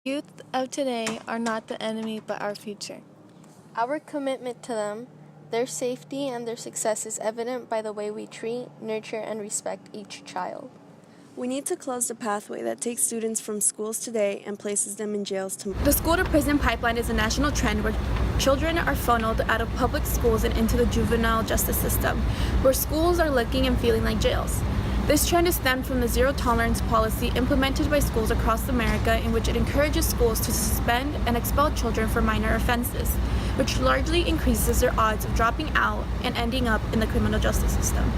Youth of today are not the enemy but our future. Our commitment to them, their safety, and their success is evident by the way we treat, nurture, and respect each child. We need to close the pathway that takes students from schools today and places them in jails tomorrow. The school-to-prison pipeline is a national trend where children are funneled out of public schools and into the juvenile justice system, where schools are looking and feeling like jails. This trend is stemmed from the zero-tolerance policy implemented by schools across America, in which it encourages schools to suspend and expel children for minor offenses, which largely increases their odds of dropping out and ending up in the criminal justice system.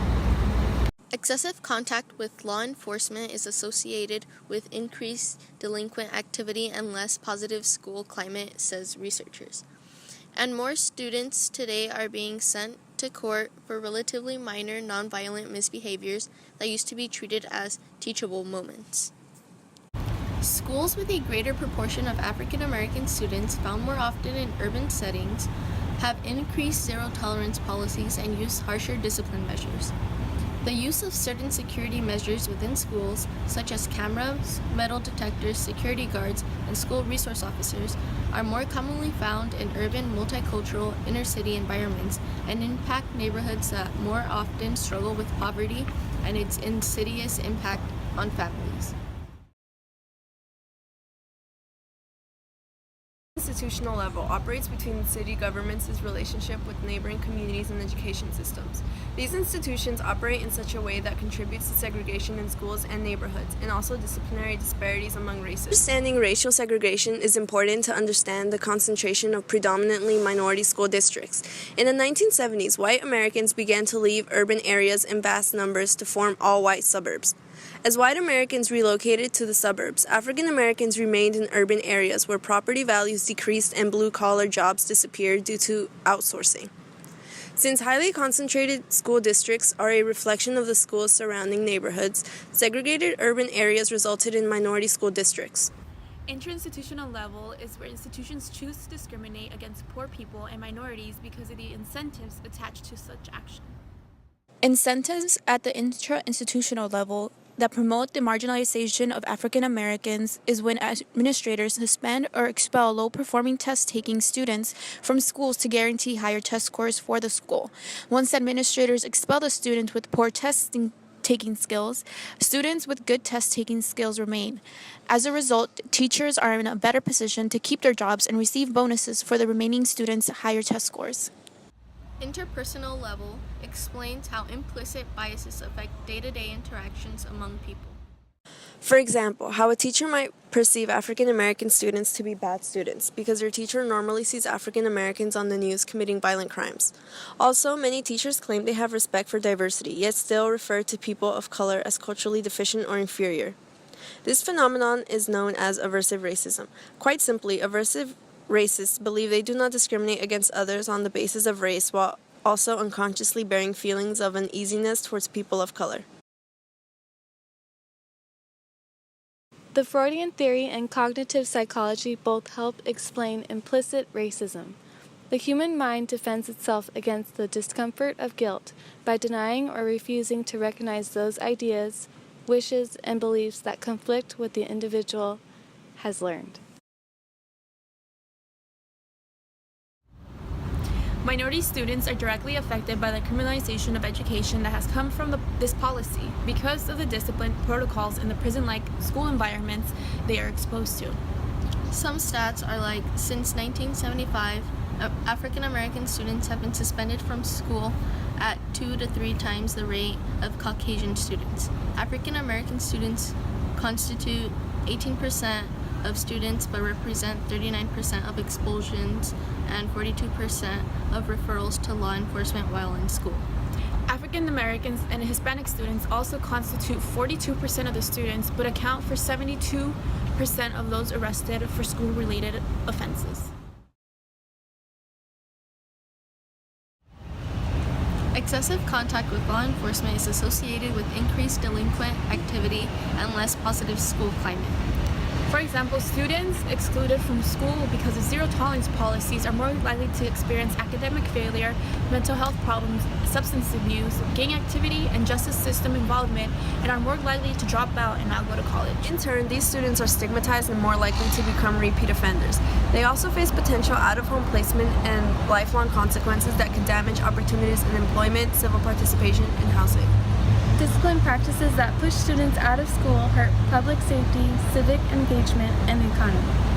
Excessive contact with law enforcement is associated with increased delinquent activity and less positive school climate, says researchers. And more students today are being sent to court for relatively minor nonviolent misbehaviors that used to be treated as teachable moments. Schools with a greater proportion of African American students, found more often in urban settings, have increased zero-tolerance policies and use harsher discipline measures. The use of certain security measures within schools, such as cameras, metal detectors, security guards, and school resource officers, are more commonly found in urban, multicultural, inner-city environments and impact neighborhoods that more often struggle with poverty and its insidious impact on families. Institutional level operates between the city government's relationship with neighboring communities and education systems. These institutions operate in such a way that contributes to segregation in schools and neighborhoods, and also disciplinary disparities among races. Understanding racial segregation is important to understand the concentration of predominantly minority school districts. In the 1970s, white Americans began to leave urban areas in vast numbers to form all-white suburbs. As white Americans relocated to the suburbs, African Americans remained in urban areas where property values decreased and blue-collar jobs disappeared due to outsourcing. Since highly concentrated school districts are a reflection of the schools' surrounding neighborhoods, segregated urban areas resulted in minority school districts. Interinstitutional level is where institutions choose to discriminate against poor people and minorities because of the incentives attached to such action. Incentives at the intra-institutional level that promote the marginalization of African Americans is when administrators suspend or expel low-performing test-taking students from schools to guarantee higher test scores for the school. Once administrators expel the student with poor taking skills, students with good test-taking skills remain. As a result, teachers are in a better position to keep their jobs and receive bonuses for the remaining students' higher test scores. Interpersonal level explains how implicit biases affect day-to-day interactions among people. For example, how a teacher might perceive African American students to be bad students because their teacher normally sees African Americans on the news committing violent crimes. Also, many teachers claim they have respect for diversity, yet still refer to people of color as culturally deficient or inferior. This phenomenon is known as aversive racism. Quite simply, aversive racists believe they do not discriminate against others on the basis of race while also unconsciously bearing feelings of uneasiness towards people of color. The Freudian theory and cognitive psychology both help explain implicit racism. The human mind defends itself against the discomfort of guilt by denying or refusing to recognize those ideas, wishes, and beliefs that conflict with the individual has learned. Minority students are directly affected by the criminalization of education that has come from this policy because of the discipline protocols in the prison-like school environments they are exposed to. Some stats are like, since 1975, African American students have been suspended from school at 2 to 3 times the rate of Caucasian students. African American students constitute 18% of students but represent 39% of expulsions and 42% of referrals to law enforcement while in school. African Americans and Hispanic students also constitute 42% of the students but account for 72% of those arrested for school-related offenses. Excessive contact with law enforcement is associated with increased delinquent activity and less positive school climate. For example, students excluded from school because of zero-tolerance policies are more likely to experience academic failure, mental health problems, substance abuse, gang activity, and justice system involvement, and are more likely to drop out and not go to college. In turn, these students are stigmatized and more likely to become repeat offenders. They also face potential out-of-home placement and lifelong consequences that could damage opportunities in employment, civil participation, and housing. Discipline practices that push students out of school hurt public safety, civic engagement, and the economy.